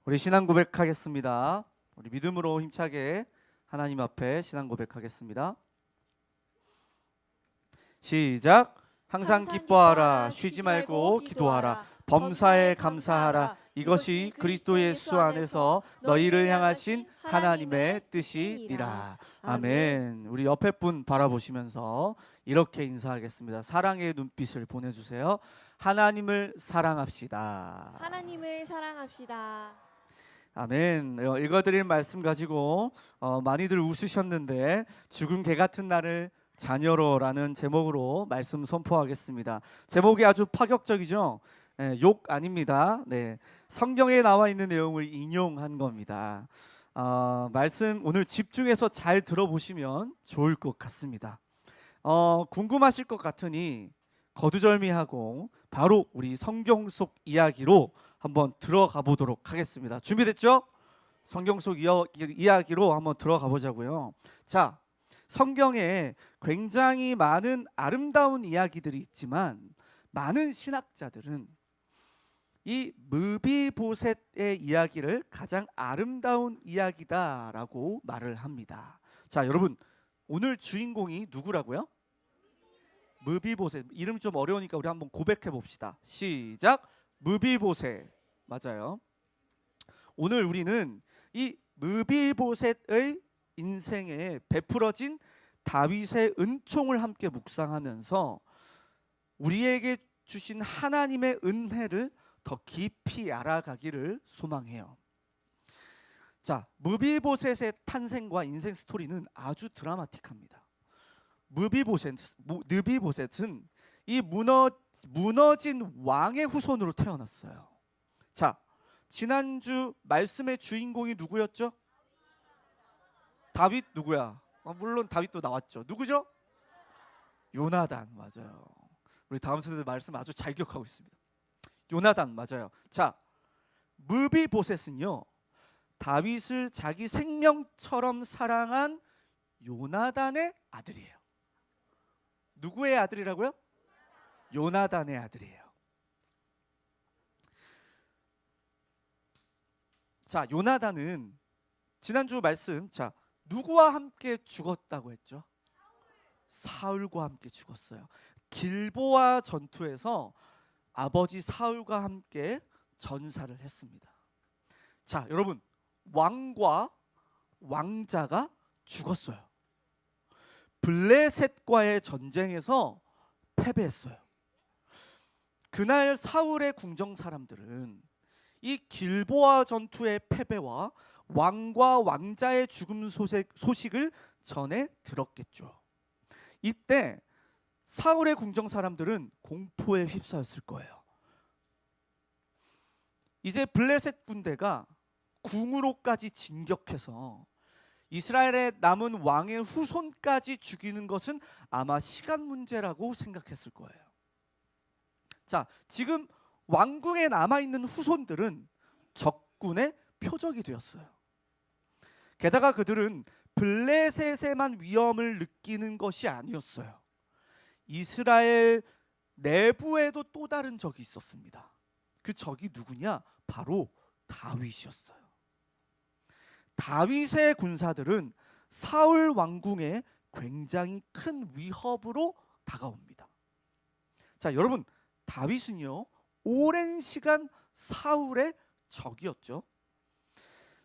우리 신앙 고백하겠습니다. 우리 믿음으로 힘차게 하나님 앞에 신앙 고백하겠습니다. 시작. 항상 기뻐하라. 쉬지 말고 기도하라. 범사에 감사하라. 이것이 그리스도 예수 안에서 너희를 향하신 하나님의 뜻이니라. 아멘. 우리 옆에 분 바라보시면서 이렇게 인사하겠습니다. 사랑의 눈빛을 보내주세요. 하나님을 사랑합시다. 하나님을 사랑합시다. 아멘. 읽어드릴 말씀 가지고 많이들 웃으셨는데 죽은 개 같은 나를 자녀로라는 제목으로 말씀 선포하겠습니다. 제목이 아주 파격적이죠. 욕 아닙니다. 네, 성경에 나와 있는 내용을 인용한 겁니다. 말씀 오늘 집중해서 잘 들어보시면 좋을 것 같습니다. 궁금하실 것 같으니 거두절미하고 바로 우리 성경 속 이야기로 한번 들어가 보도록 하겠습니다. 준비됐죠? 성경 속 이야기로 한번 들어가 보자고요. 자, 성경에 굉장히 많은 아름다운 이야기들이 있지만 많은 신학자들은 이 무비보셋의 이야기를 가장 아름다운 이야기다라고 말을 합니다. 자, 여러분, 오늘 주인공이 누구라고요? 무비보셋. 이름이 좀 어려우니까 우리 한번 고백해 봅시다. 시작. 무비보셋. 맞아요. 오늘 우리는 이 무비보셋의 인생에 베풀어진 다윗의 은총을 함께 묵상하면서 우리에게 주신 하나님의 은혜를 더 깊이 알아가기를 소망해요. 자, 무비보셋의 탄생과 인생 스토리는 아주 드라마틱합니다. 느비보셋은 이 무너진 왕의 후손으로 태어났어요. 자, 지난주 말씀의 주인공이 누구였죠? 다윗 누구야? 물론 다윗도 나왔죠. 누구죠? 요나단. 맞아요. 우리 다음 세대 말씀 아주 잘 기억하고 있습니다. 요나단 맞아요. 자, 무비보셋은요, 다윗을 자기 생명처럼 사랑한 요나단의 아들이에요. 누구의 아들이라고요? 요나단의 아들이에요. 자, 요나단은 지난주 말씀, 자, 누구와 함께 죽었다고 했죠? 사울과 함께 죽었어요. 길보아 전투에서 아버지 사울과 함께 전사를 했습니다. 자, 여러분, 왕과 왕자가 죽었어요. 블레셋과의 전쟁에서 패배했어요. 그날 사울의 궁정 사람들은 이 길보아 전투의 패배와 왕과 왕자의 죽음 소식을 전해 들었겠죠. 이때 사울의 궁정 사람들은 공포에 휩싸였을 거예요. 이제 블레셋 군대가 궁으로까지 진격해서 이스라엘에 남은 왕의 후손까지 죽이는 것은 아마 시간 문제라고 생각했을 거예요. 자, 지금 왕궁에 남아있는 후손들은 적군의 표적이 되었어요. 게다가 그들은 블레셋에만 위험을 느끼는 것이 아니었어요. 이스라엘 내부에도 또 다른 적이 있었습니다. 그 적이 누구냐? 바로 다윗이었어요. 다윗의 군사들은 사울 왕궁에 굉장히 큰 위협으로 다가옵니다. 자, 여러분, 다윗은요, 오랜 시간 사울의 적이었죠.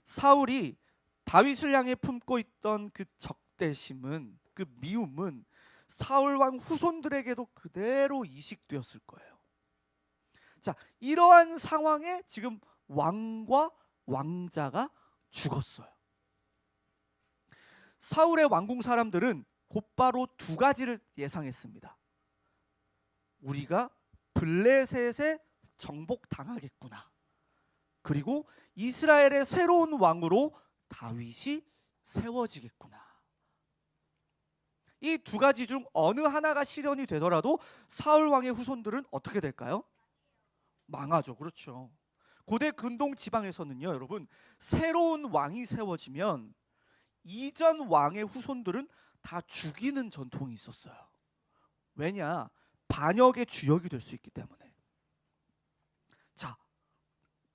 사울이 다윗을 향해 품고 있던 그 적대심은, 그 미움은 사울 왕 후손들에게도 그대로 이식되었을 거예요. 자, 이러한 상황에 지금 왕과 왕자가 죽었어요. 사울의 왕궁 사람들은 곧바로 두 가지를 예상했습니다. 우리가 블레셋에 정복당하겠구나. 그리고 이스라엘의 새로운 왕으로 다윗이 세워지겠구나. 이 두 가지 중 어느 하나가 실현이 되더라도 사울 왕의 후손들은 어떻게 될까요? 망하죠. 그렇죠. 고대 근동 지방에서는요, 여러분, 새로운 왕이 세워지면 이전 왕의 후손들은 다 죽이는 전통이 있었어요. 왜냐? 반역의 주역이 될 수 있기 때문에. 자,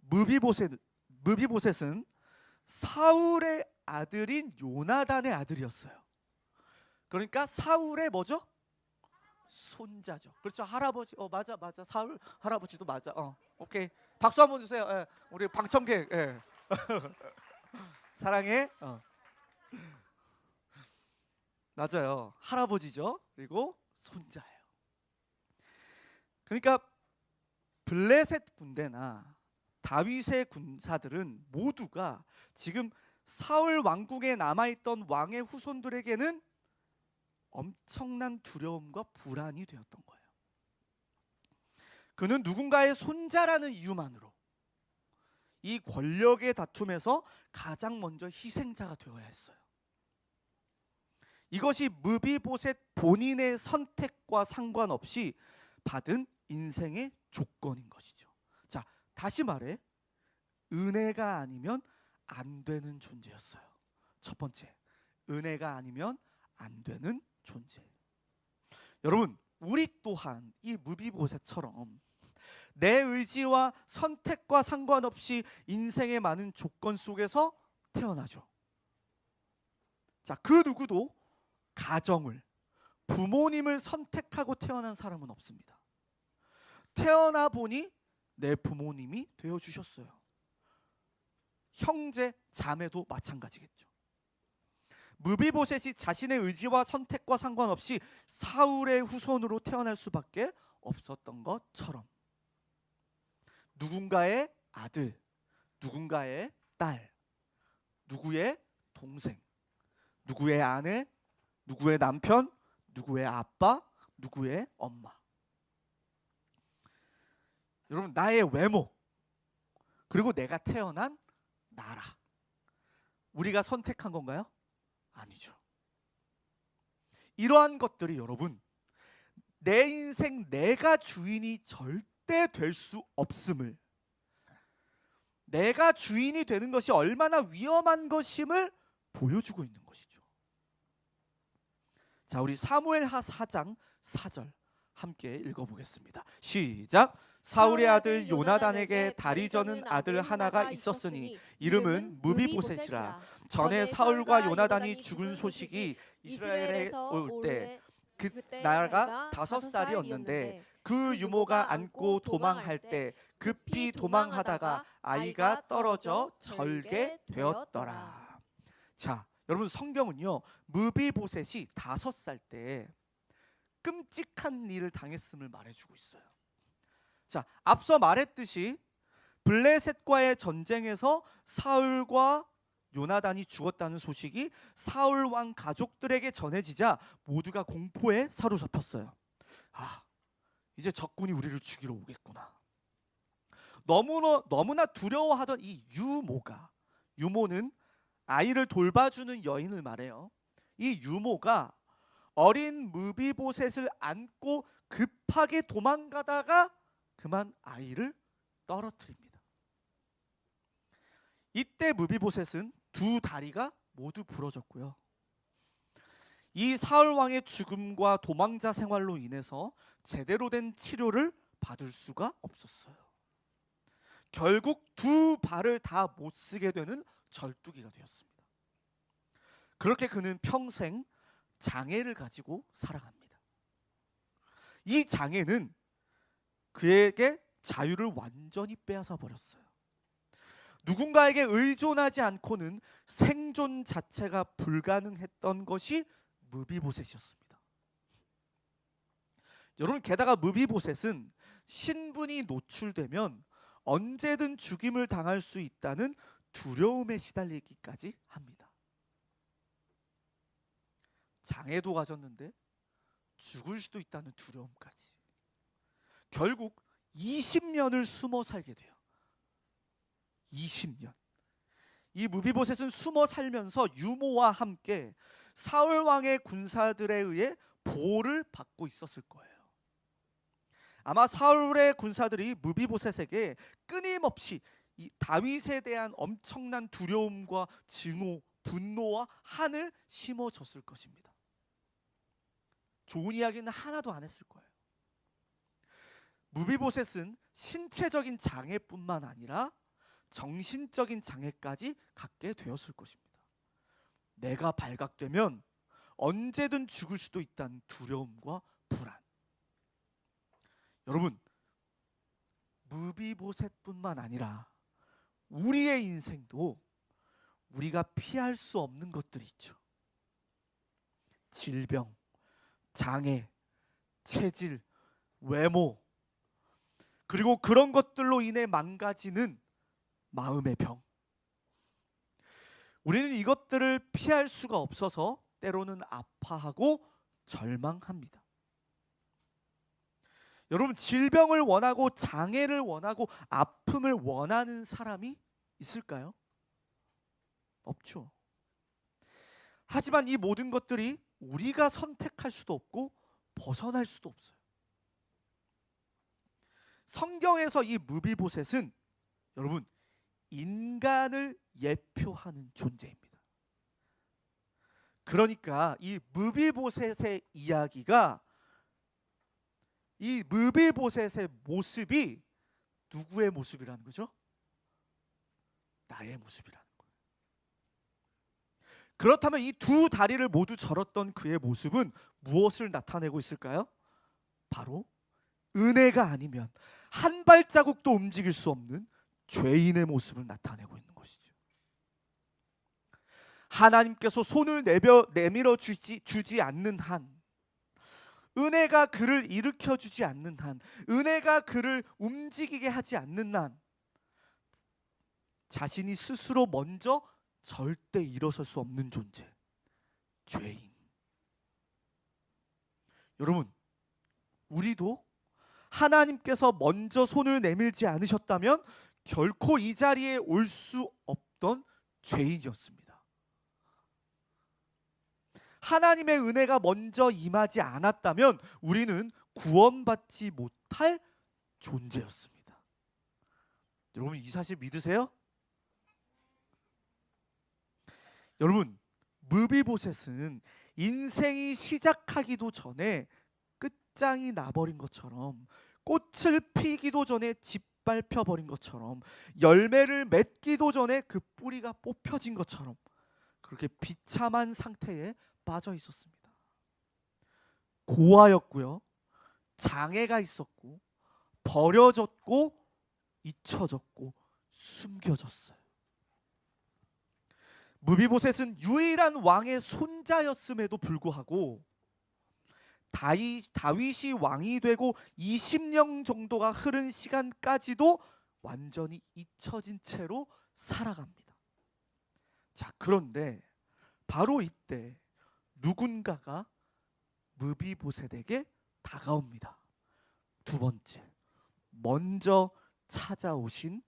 무비보셋 무비보셋은 사울의 아들인 요나단의 아들이었어요. 그러니까 사울의 뭐죠? 손자죠. 그렇죠. 할아버지. 맞아. 사울 할아버지도 맞아. 오케이. 박수 한번 주세요. 예. 우리 방청객. 예. 사랑해. 맞아요. 할아버지죠. 그리고 손자예요. 그러니까 블레셋 군대나 다윗의 군사들은 모두가 지금 사울 왕궁에 남아있던 왕의 후손들에게는 엄청난 두려움과 불안이 되었던 거예요. 그는 누군가의 손자라는 이유만으로 이 권력의 다툼에서 가장 먼저 희생자가 되어야 했어요. 이것이 무비보셋 본인의 선택과 상관없이 받은 인생의 조건인 것이죠. 자, 다시 말해 은혜가 아니면 안 되는 존재였어요. 첫 번째, 은혜가 아니면 안 되는 존재. 여러분, 우리 또한 이 무비보셋처럼 내 의지와 선택과 상관없이 인생의 많은 조건 속에서 태어나죠. 자, 그 누구도 가정을, 부모님을 선택하고 태어난 사람은 없습니다. 태어나 보니 내 부모님이 되어주셨어요. 형제, 자매도 마찬가지겠죠. 무비보셋이 자신의 의지와 선택과 상관없이 사울의 후손으로 태어날 수밖에 없었던 것처럼 누군가의 아들, 누군가의 딸, 누구의 동생, 누구의 아내, 누구의 남편, 누구의 아빠, 누구의 엄마. 여러분, 나의 외모, 그리고 내가 태어난 나라, 우리가 선택한 건가요? 아니죠. 이러한 것들이 여러분, 내 인생 내가 주인이 절대 될 수 없음을, 내가 주인이 되는 것이 얼마나 위험한 것임을 보여주고 있는 것이죠. 자, 우리 사무엘하 4장 4절 함께 읽어보겠습니다. 시작. 사울의 아들 요나단에게 다리 저는 아들 하나가 있었으니 이름은 무비보셋이라. 전에 사울과 요나단이 죽은 소식이 이스라엘에 올 때 그 나이가 5살이었는데 그 유모가 안고 도망할 때 급히 도망하다가 아이가 떨어져 절개 되었더라. 자, 여러분, 성경은요, 무비보셋이 5살 때 끔찍한 일을 당했음을 말해주고 있어요. 자, 앞서 말했듯이 블레셋과의 전쟁에서 사울과 요나단이 죽었다는 소식이 사울 왕 가족들에게 전해지자 모두가 공포에 사로잡혔어요. 이제 적군이 우리를 죽이러 오겠구나. 너무나 두려워하던 이 유모는 아이를 돌봐주는 여인을 말해요. 이 유모가 어린 무비보셋을 안고 급하게 도망가다가 그만 아이를 떨어뜨립니다. 이때 무비보셋은 두 다리가 모두 부러졌고요. 이 사울 왕의 죽음과 도망자 생활로 인해서 제대로 된 치료를 받을 수가 없었어요. 결국 두 발을 다 못 쓰게 되는 절뚝이가 되었습니다. 그렇게 그는 평생 장애를 가지고 살아갑니다. 이 장애는 그에게 자유를 완전히 빼앗아 버렸어요. 누군가에게 의존하지 않고는 생존 자체가 불가능했던 것이 무비보셋이었습니다. 여러분, 게다가 무비보셋은 신분이 노출되면 언제든 죽임을 당할 수 있다는 두려움에 시달리기까지 합니다. 장애도 가졌는데 죽을 수도 있다는 두려움까지. 결국 20년을 숨어 살게 돼요. 20년. 이 무비보셋은 숨어 살면서 유모와 함께 사울 왕의 군사들에 의해 보호를 받고 있었을 거예요. 아마 사울의 군사들이 무비보셋에게 끊임없이 이 다윗에 대한 엄청난 두려움과 증오, 분노와 한을 심어줬을 것입니다. 좋은 이야기는 하나도 안 했을 거예요. 무비보셋은 신체적인 장애뿐만 아니라 정신적인 장애까지 갖게 되었을 것입니다. 내가 발각되면 언제든 죽을 수도 있다는 두려움과 불안. 여러분, 무비보셋뿐만 아니라 우리의 인생도 우리가 피할 수 없는 것들이 있죠. 질병, 장애, 체질, 외모, 그리고 그런 것들로 인해 망가지는 마음의 병. 우리는 이것들을 피할 수가 없어서 때로는 아파하고 절망합니다. 여러분, 질병을 원하고 장애를 원하고 아픔을 원하는 사람이 있을까요? 없죠. 하지만 이 모든 것들이 우리가 선택할 수도 없고 벗어날 수도 없어요. 성경에서 이 무비보셋은 여러분 인간을 예표하는 존재입니다. 그러니까 이 무비보셋의 이야기가, 이 무비보셋의 모습이 누구의 모습이라는 거죠? 나의 모습이라는 거예요. 그렇다면 이 두 다리를 모두 절었던 그의 모습은 무엇을 나타내고 있을까요? 바로 은혜가 아니면 한 발자국도 움직일 수 없는 죄인의 모습을 나타내고 있는 것이죠. 하나님께서 손을 내밀어 주지 않는 한, 은혜가 그를 일으켜 주지 않는 한, 은혜가 그를 움직이게 하지 않는 한, 자신이 스스로 먼저 절대 일어설 수 없는 존재, 죄인. 여러분, 우리도 하나님께서 먼저 손을 내밀지 않으셨다면 결코 이 자리에 올 수 없던 죄인이었습니다. 하나님의 은혜가 먼저 임하지 않았다면 우리는 구원받지 못할 존재였습니다. 여러분, 이 사실 믿으세요? 여러분, 무비보셋은 인생이 시작하기도 전에 끝장이 나버린 것처럼, 꽃을 피기도 전에 짓밟혀 버린 것처럼, 열매를 맺기도 전에 그 뿌리가 뽑혀진 것처럼 그렇게 비참한 상태에 빠져 있었습니다. 고아였고요, 장애가 있었고, 버려졌고, 잊혀졌고, 숨겨졌어요. 무비보셋은 유일한 왕의 손자였음에도 불구하고 다윗이 왕이 되고 20년 정도가 흐른 시간까지도 완전히 잊혀진 채로 살아갑니다. 자, 그런데 바로 이때 누군가가 무비보셋에게 다가옵니다. 두 번째, 먼저 찾아오신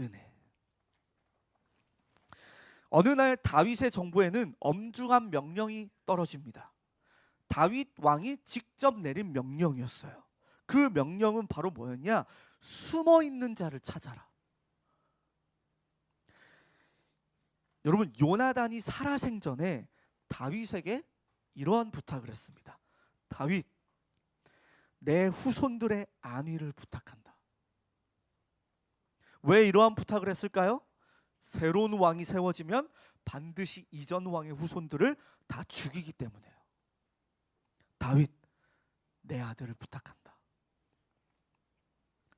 은혜. 어느 날 다윗의 정부에는 엄중한 명령이 떨어집니다. 다윗 왕이 직접 내린 명령이었어요. 그 명령은 바로 뭐였냐? 숨어 있는 자를 찾아라. 여러분, 요나단이 살아생전에 다윗에게 이러한 부탁을 했습니다. 다윗, 내 후손들의 안위를 부탁한다. 왜 이러한 부탁을 했을까요? 새로운 왕이 세워지면 반드시 이전 왕의 후손들을 다 죽이기 때문에요. 다윗, 내 아들을 부탁한다.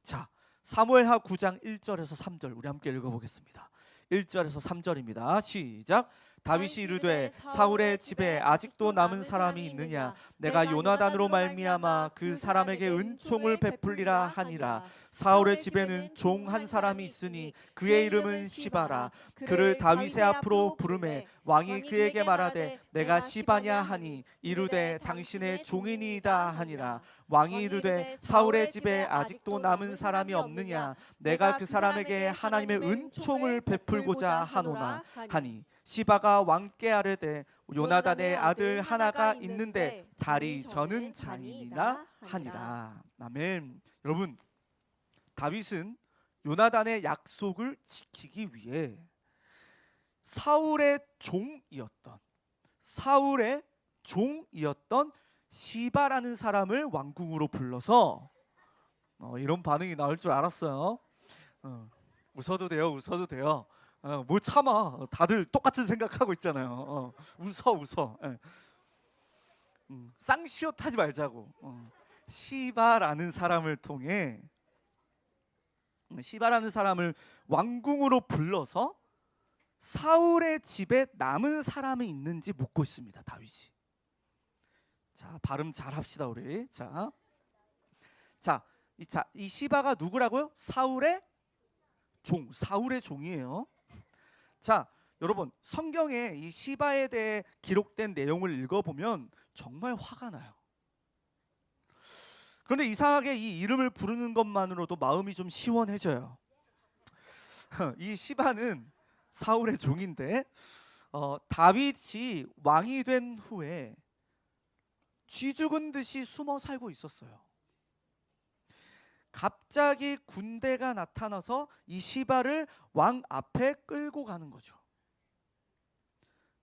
자, 사무엘하 9장 1절에서 3절 우리 함께 읽어보겠습니다. 1절에서 3절입니다. 시작. 다윗이 이르되 사울의 집에 아직도 남은 사람이 있느냐? 내가 요나단으로 말미암아 그 사람에게 은총을 베풀리라 하니라. 사울의 집에는 종 한 사람이 있으니 그의 이름은 시바라. 그를 다윗의 앞으로 부르매 왕이 그에게 말하되 내가 시바냐 하니 이르되 당신의 종이니이다 하니라. 왕이 이르되 사울의 집에 아직도 남은 사람이 없느냐? 내가 그 사람에게 하나님의 은총을 베풀고자 하노나 하니 시바가 왕께 아뢰되 요나단의 아들 하나가 있는데 다리 저는 자인이라 하니라. 아멘. 여러분, 다윗은 요나단의 약속을 지키기 위해 사울의 종이었던 시바라는 사람을 왕궁으로 불러서 이런 반응이 나올 줄 알았어요. 웃어도 돼요. 웃어도 돼요. 못 참아. 다들 똑같은 생각하고 있잖아요. 웃어. 예. 쌍시옷 하지 말자고. 시바라는 사람을 통해 시바라는 사람을 왕궁으로 불러서 사울의 집에 남은 사람이 있는지 묻고 있습니다. 다윗이. 자, 발음 잘 합시다 우리. 이 시바가 누구라고요? 사울의 종, 사울의 종이에요. 자, 여러분 성경에 이 시바에 대해 기록된 내용을 읽어보면 정말 화가 나요. 그런데 이상하게 이 이름을 부르는 것만으로도 마음이 좀 시원해져요. 이 시바는 사울의 종인데 다윗이 왕이 된 후에 쥐 죽은 듯이 숨어 살고 있었어요. 갑자기 군대가 나타나서 이 시바를 왕 앞에 끌고 가는 거죠.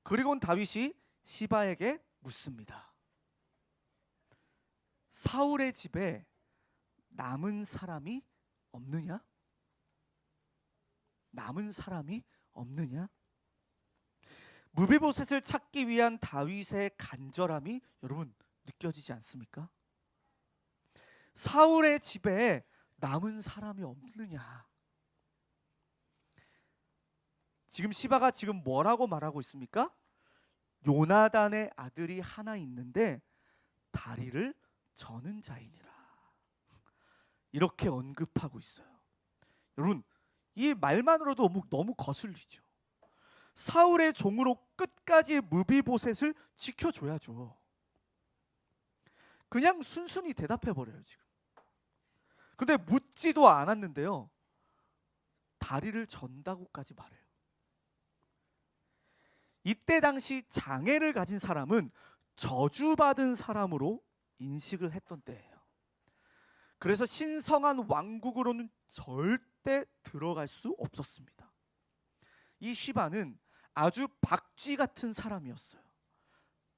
그리고는 다윗이 시바에게 묻습니다. 사울의 집에 남은 사람이 없느냐? 남은 사람이 없느냐? 무비보셋을 찾기 위한 다윗의 간절함이 여러분 느껴지지 않습니까? 사울의 집에 남은 사람이 없느냐? 지금 시바가 지금 뭐라고 말하고 있습니까? 요나단의 아들이 하나 있는데 다리를 저는 자이니라. 이렇게 언급하고 있어요. 여러분 이 말만으로도 너무 거슬리죠. 사울의 종으로 끝까지 무비보셋을 지켜줘야죠. 그냥 순순히 대답해 버려요 지금. 근데 묻지도 않았는데요, 다리를 전다고까지 말해요. 이때 당시 장애를 가진 사람은 저주받은 사람으로 인식을 했던 때예요. 그래서 신성한 왕국으로는 절대 들어갈 수 없었습니다. 이 시바는 아주 박쥐 같은 사람이었어요.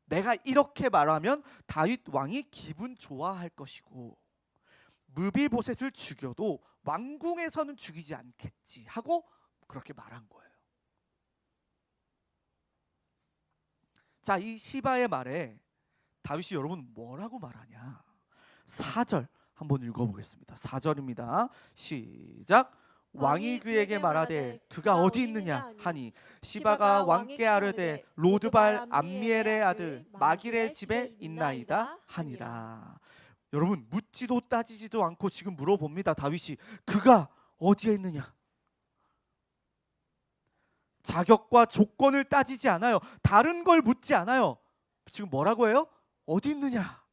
내가 이렇게 말하면 다윗 왕이 기분 좋아할 것이고 무비보셋을 죽여도 왕궁에서는 죽이지 않겠지 하고 그렇게 말한 거예요. 자, 이 시바의 말에 다윗이 여러분 뭐라고 말하냐? 4절 한번 읽어보겠습니다. 4절입니다. 시작. 왕이 그에게 말하되 그가 어디 있느냐 하니 시바가 왕께 아뢰되 로드발 암미엘의 아들 마길의 집에 있나이다 하니라. 여러분 묻지도 따지지도 않고 지금 물어봅니다. 다윗이 그가 어디에 있느냐? 자격과 조건을 따지지 않아요. 다른 걸 묻지 않아요. 지금 뭐라고 해요? 어디 있느냐?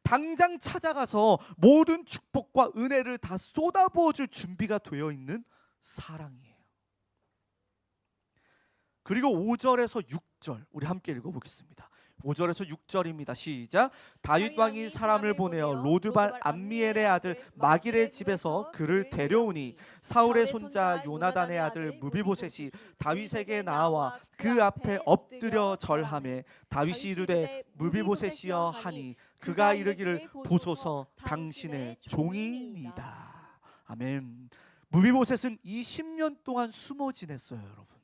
당장 찾아가서 모든 축복과 은혜를 다 쏟아부어 줄 준비가 되어 있는 사랑이에요. 그리고 5절에서 6절 우리 함께 읽어보겠습니다. 5절에서 6절입니다. 시작. 다윗 왕이 사람을 보내어 로드발 암미엘의 아들 마길의 집에서 그를 데려오니 사울의 손자 요나단의 아들 무비보셋이 다윗에게 나와 그 앞에 엎드려 절하매 다윗이 이르되 무비보셋이여 하니 그가 이르기를 보소서 당신의 종이니이다. 아멘. 무비보셋은 20년 동안 숨어 지냈어요, 여러분.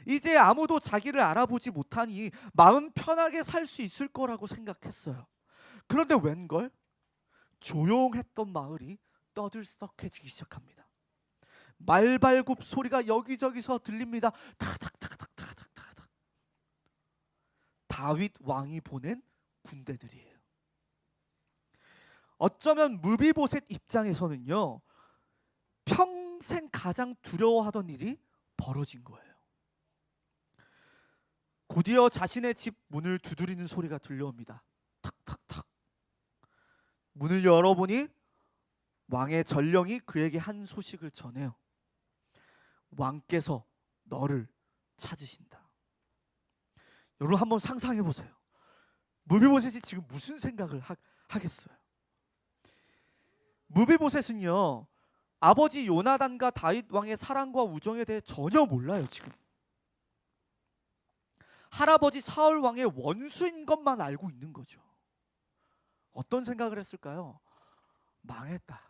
이제 아무도 자기를 알아보지 못하니 마음 편하게 살 수 있을 거라고 생각했어요. 그런데 웬걸? 조용했던 마을이 떠들썩해지기 시작합니다. 말발굽 소리가 여기저기서 들립니다. 타닥타닥타닥타닥. 다윗 왕이 보낸 군대들이에요. 어쩌면 무비보셋 입장에서는요, 평생 가장 두려워하던 일이 벌어진 거예요. 곧이어 자신의 집 문을 두드리는 소리가 들려옵니다. 탁탁탁. 문을 열어보니 왕의 전령이 그에게 한 소식을 전해요. 왕께서 너를 찾으신다. 여러분 한번 상상해 보세요. 무비보셋이 지금 무슨 생각을 하겠어요? 무비보셋은요, 아버지 요나단과 다윗 왕의 사랑과 우정에 대해 전혀 몰라요. 지금 할아버지 사울 왕의 원수인 것만 알고 있는 거죠. 어떤 생각을 했을까요? 망했다.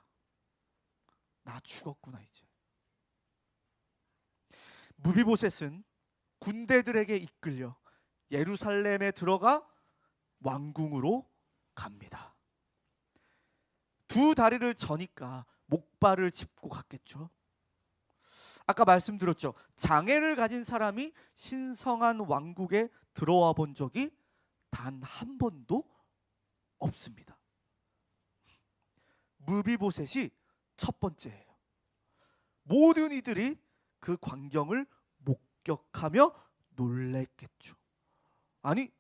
나 죽었구나 이제. 무비보셋은 군대들에게 이끌려 예루살렘에 들어가 왕궁으로 갑니다. 두 다리를 저니까 목발을 짚고 갔겠죠. 아까 말씀드렸죠. 장애를 가진 사람이 신성한 왕국에 들어와 본 적이 단 한 번도 없습니다. 무비보셋이 첫 번째예요. 모든 이들이 그 광경을 목격하며 놀랬겠죠. 아니,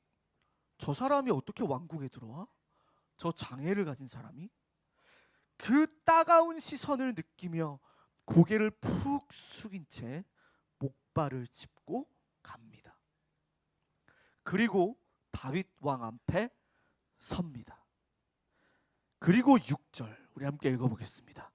저 사람이 어떻게 왕국에 들어와? 저 장애를 가진 사람이? 그 따가운 시선을 느끼며 고개를 푹 숙인 채 목발을 짚고 갑니다. 그리고 다윗 왕 앞에 섭니다. 그리고 6절 우리 함께 읽어보겠습니다.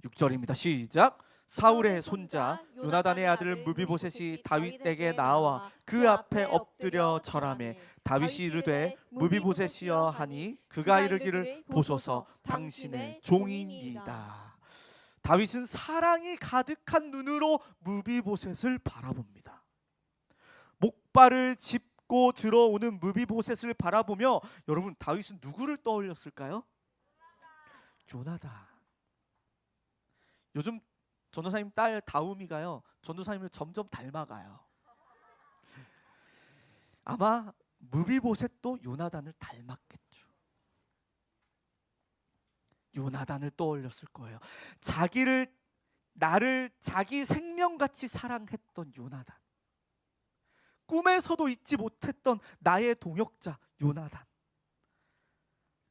6절입니다. 시작. 사울의 손자 요나단의 아들 무비보셋이 다윗에게 나와 그 앞에 엎드려 절하매 다윗이 이르되 무비보셋이여 하니 그가 이르기를 보소서 당신의 종이니이다. 다윗은 사랑이 가득한 눈으로 무비보셋을 바라봅니다. 목발을 짚고 들어오는 무비보셋을 바라보며 여러분 다윗은 누구를 떠올렸을까요? 요나단. 요즘 전도사님 딸 다움이가요 전도사님을 점점 닮아가요. 아마 무비보셋도 요나단을 닮았겠죠. 요나단을 떠올렸을 거예요. 나를 자기 생명같이 사랑했던 요나단. 꿈에서도 잊지 못했던 나의 동역자 요나단.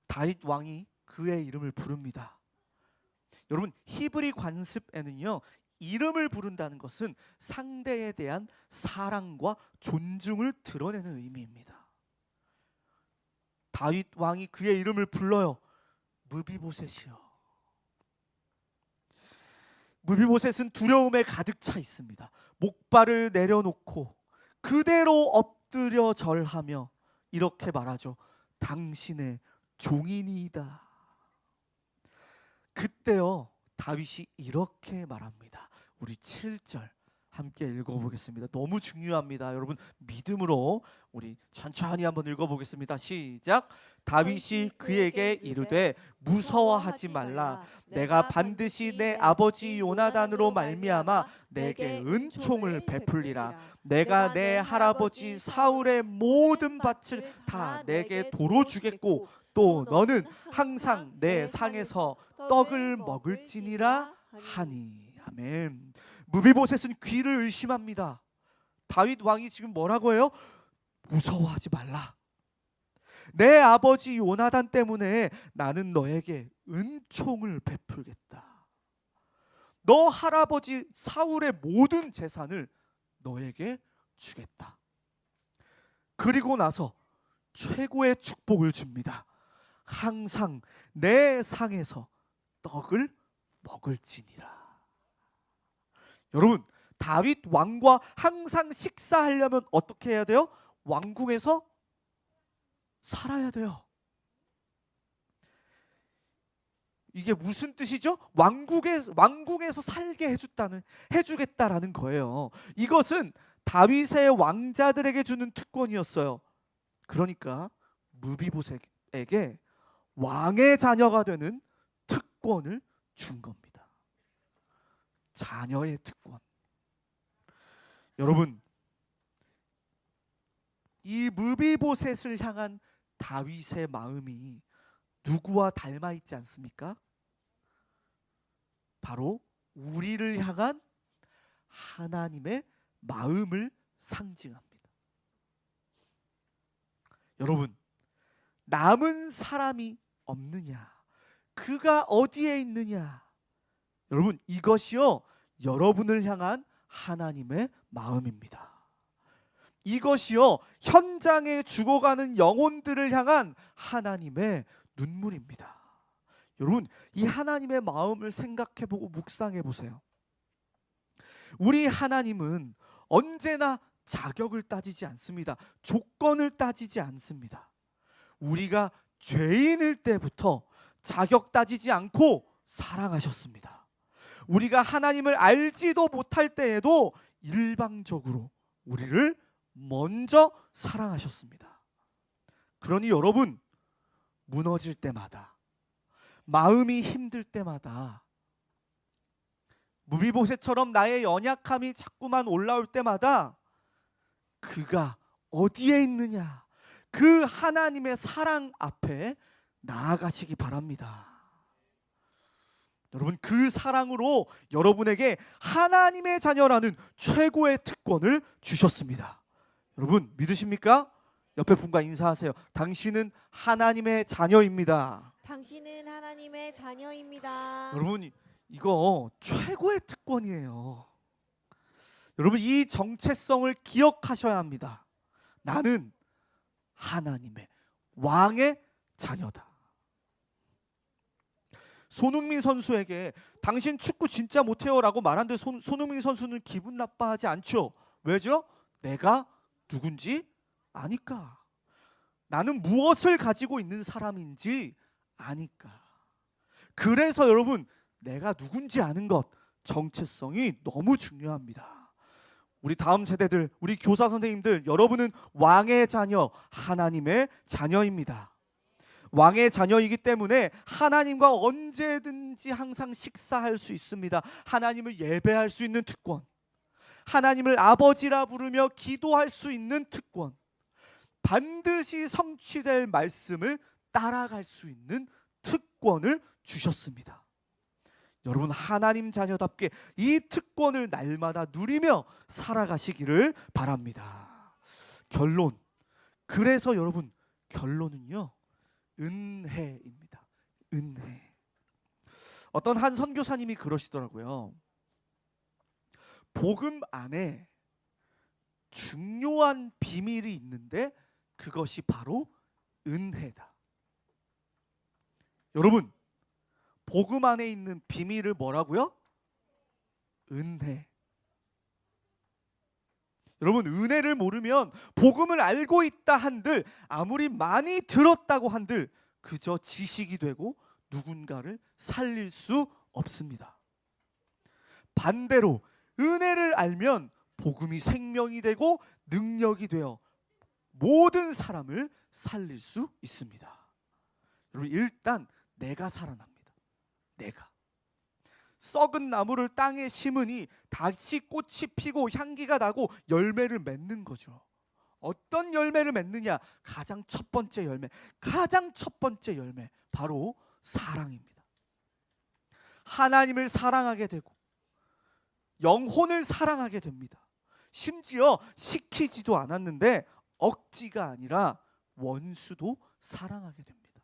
다윗 왕이 그의 이름을 부릅니다. 여러분 히브리 관습에는요 이름을 부른다는 것은 상대에 대한 사랑과 존중을 드러내는 의미입니다. 다윗 왕이 그의 이름을 불러요. 무비보셋이요. 무비보셋은 두려움에 가득 차 있습니다. 목발을 내려놓고 그대로 엎드려 절하며 이렇게 말하죠. 당신의 종이니이다. 그때요 다윗이 이렇게 말합니다. 우리 7절 함께 읽어보겠습니다. 너무 중요합니다. 여러분 믿음으로 우리 천천히 한번 읽어보겠습니다. 시작. 다윗이 그에게 이르되 무서워하지 말라. 내가 반드시 내 아버지 요나단으로 말미암아 내게 은총을 베풀리라. 내가 내 할아버지 사울의 모든 밭을 다 내게 도로 주겠고 또 너는 항상 내 상에서 떡을 먹을지니라 하니. 아멘. 무비보셋은 귀를 의심합니다. 다윗 왕이 지금 뭐라고 해요? 무서워하지 말라. 내 아버지 요나단 때문에 나는 너에게 은총을 베풀겠다. 너 할아버지 사울의 모든 재산을 너에게 주겠다. 그리고 나서 최고의 축복을 줍니다. 항상 내 상에서 떡을 먹을지니라. 여러분 다윗 왕과 항상 식사하려면 어떻게 해야 돼요? 왕궁에서 살아야 돼요. 이게 무슨 뜻이죠? 왕궁에서 살게 해주겠다라는 거예요. 이것은 다윗의 왕자들에게 주는 특권이었어요. 그러니까 무비보셋에게 왕의 자녀가 되는 특권을 준 겁니다. 자녀의 특권. 여러분 이 무비보셋을 향한 다윗의 마음이 누구와 닮아 있지 않습니까? 바로 우리를 향한 하나님의 마음을 상징합니다. 여러분 남은 사람이 없느냐? 그가 어디에 있느냐? 여러분 이것이요 여러분을 향한 하나님의 마음입니다. 이것이요 현장에 죽어가는 영혼들을 향한 하나님의 눈물입니다. 여러분 이 하나님의 마음을 생각해보고 묵상해보세요. 우리 하나님은 언제나 자격을 따지지 않습니다. 조건을 따지지 않습니다. 우리가 죄인일 때부터 자격 따지지 않고 사랑하셨습니다. 우리가 하나님을 알지도 못할 때에도 일방적으로 우리를 먼저 사랑하셨습니다. 그러니 여러분, 무너질 때마다, 마음이 힘들 때마다, 무비보셋처럼 나의 연약함이 자꾸만 올라올 때마다 그가 어디에 있느냐, 그 하나님의 사랑 앞에 나아가시기 바랍니다. 여러분, 그 사랑으로 여러분에게 하나님의 자녀라는 최고의 특권을 주셨습니다. 여러분, 믿으십니까? 옆에 분과 인사하세요. 당신은 하나님의 자녀입니다. 당신은 하나님의 자녀입니다. 여러분, 이거 최고의 특권이에요. 여러분, 이 정체성을 기억하셔야 합니다. 나는 하나님의 왕의 자녀다. 손흥민 선수에게 당신 축구 진짜 못해요 라고 말한데 손흥민 선수는 기분 나빠하지 않죠. 왜죠? 내가 누군지 아니까. 나는 무엇을 가지고 있는 사람인지 아니까. 그래서 여러분, 내가 누군지 아는 것, 정체성이 너무 중요합니다. 우리 다음 세대들, 우리 교사 선생님들, 여러분은 왕의 자녀, 하나님의 자녀입니다. 왕의 자녀이기 때문에 하나님과 언제든지 항상 식사할 수 있습니다. 하나님을 예배할 수 있는 특권, 하나님을 아버지라 부르며 기도할 수 있는 특권, 반드시 성취될 말씀을 따라갈 수 있는 특권을 주셨습니다. 여러분, 하나님 자녀답게 이 특권을 날마다 누리며 살아가시기를 바랍니다. 결론, 그래서 여러분, 결론은요, 은혜입니다. 은혜. 어떤 한 선교사님이 그러시더라고요. 복음 안에 중요한 비밀이 있는데 그것이 바로 은혜다. 여러분, 복음 안에 있는 비밀을 뭐라고요? 은혜. 여러분, 은혜를 모르면 복음을 알고 있다 한들, 아무리 많이 들었다고 한들 그저 지식이 되고 누군가를 살릴 수 없습니다. 반대로 은혜를 알면 복음이 생명이 되고 능력이 되어 모든 사람을 살릴 수 있습니다. 여러분, 일단 내가 살아납니다. 내가. 썩은 나무를 땅에 심으니 다시 꽃이 피고 향기가 나고 열매를 맺는 거죠. 어떤 열매를 맺느냐? 가장 첫 번째 열매, 가장 첫 번째 열매, 바로 사랑입니다. 하나님을 사랑하게 되고 영혼을 사랑하게 됩니다. 심지어 시키지도 않았는데 억지가 아니라 원수도 사랑하게 됩니다.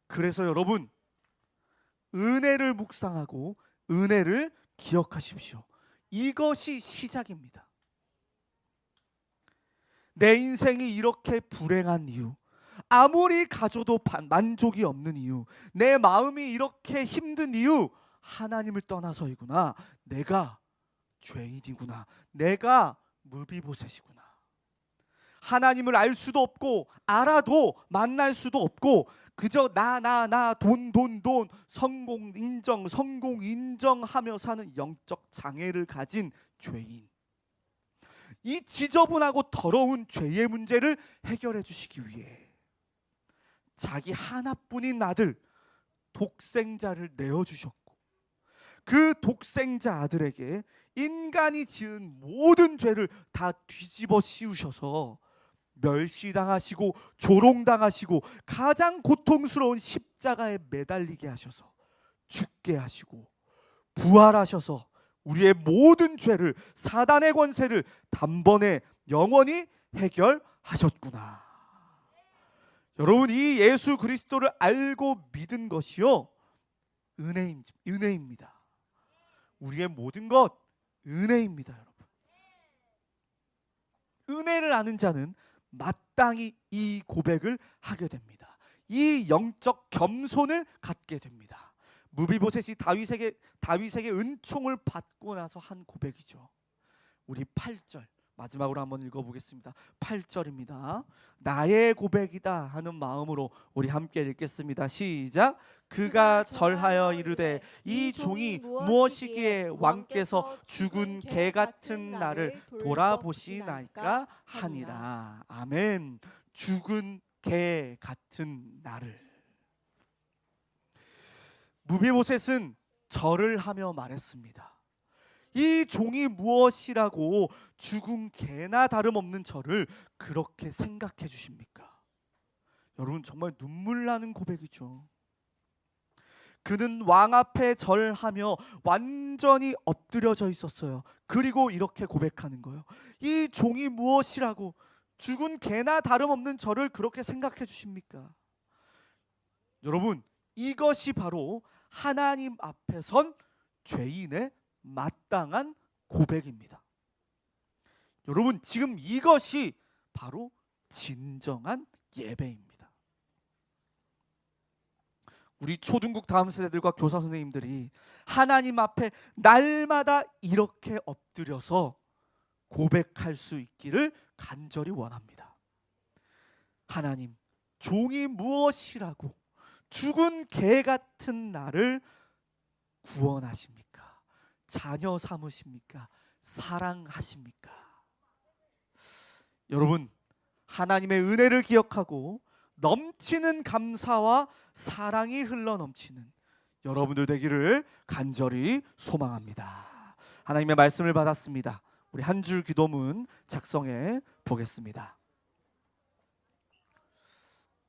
그래서 여러분, 은혜를 묵상하고 은혜를 기억하십시오. 이것이 시작입니다. 내 인생이 이렇게 불행한 이유, 아무리 가져도 만족이 없는 이유, 내 마음이 이렇게 힘든 이유, 하나님을 떠나서이구나. 내가 죄인이구나. 내가 무비보셋이구나. 하나님을 알 수도 없고 알아도 만날 수도 없고 그저 나 돈 성공 인정 하며 사는 영적 장애를 가진 죄인. 이 지저분하고 더러운 죄의 문제를 해결해 주시기 위해 자기 하나뿐인 아들 독생자를 내어주셨고, 그 독생자 아들에게 인간이 지은 모든 죄를 다 뒤집어 씌우셔서 멸시당하시고 조롱당하시고 가장 고통스러운 십자가에 매달리게 하셔서 죽게 하시고 부활하셔서 우리의 모든 죄를, 사단의 권세를 단번에 영원히 해결하셨구나. 여러분, 이 예수 그리스도를 알고 믿은 것이요, 은혜입니다. 우리의 모든 것 은혜입니다, 여러분. 은혜를 아는 자는 마땅히 이 고백을 하게 됩니다. 이 영적 겸손을 갖게 됩니다. 무비보셋이 다윗에게 은총을 받고 나서 한 고백이죠. 우리 8절 마지막으로 한번 읽어보겠습니다. 8절입니다. 나의 고백이다 하는 마음으로 우리 함께 읽겠습니다. 시작. 그가 절하여 이르되 이 종이 무엇이기에 왕께서 죽은 개 같은 나를 돌아보시나이까 하니라. 아멘. 죽은 개 같은 나를. 무비보셋은 절을 하며 말했습니다. 이 종이 무엇이라고 죽은 개나 다름없는 저를 그렇게 생각해 주십니까? 여러분, 정말 눈물 나는 고백이죠. 그는 왕 앞에 절하며 완전히 엎드려져 있었어요. 그리고 이렇게 고백하는 거예요. 이 종이 무엇이라고 죽은 개나 다름없는 저를 그렇게 생각해 주십니까? 여러분, 이것이 바로 하나님 앞에 선 죄인의 마땅한 고백입니다. 여러분, 지금 이것이 바로 진정한 예배입니다. 우리 초중국 다음 세대들과 교사 선생님들이 하나님 앞에 날마다 이렇게 엎드려서 고백할 수 있기를 간절히 원합니다. 하나님, 종이 무엇이라고 죽은 개 같은 나를 구원하십니까? 자녀 삼으십니까? 사랑하십니까? 여러분, 하나님의 은혜를 기억하고 넘치는 감사와 사랑이 흘러 넘치는 여러분들 되기를 간절히 소망합니다. 하나님의 말씀을 받았습니다. 우리 한 줄 기도문 작성해 보겠습니다.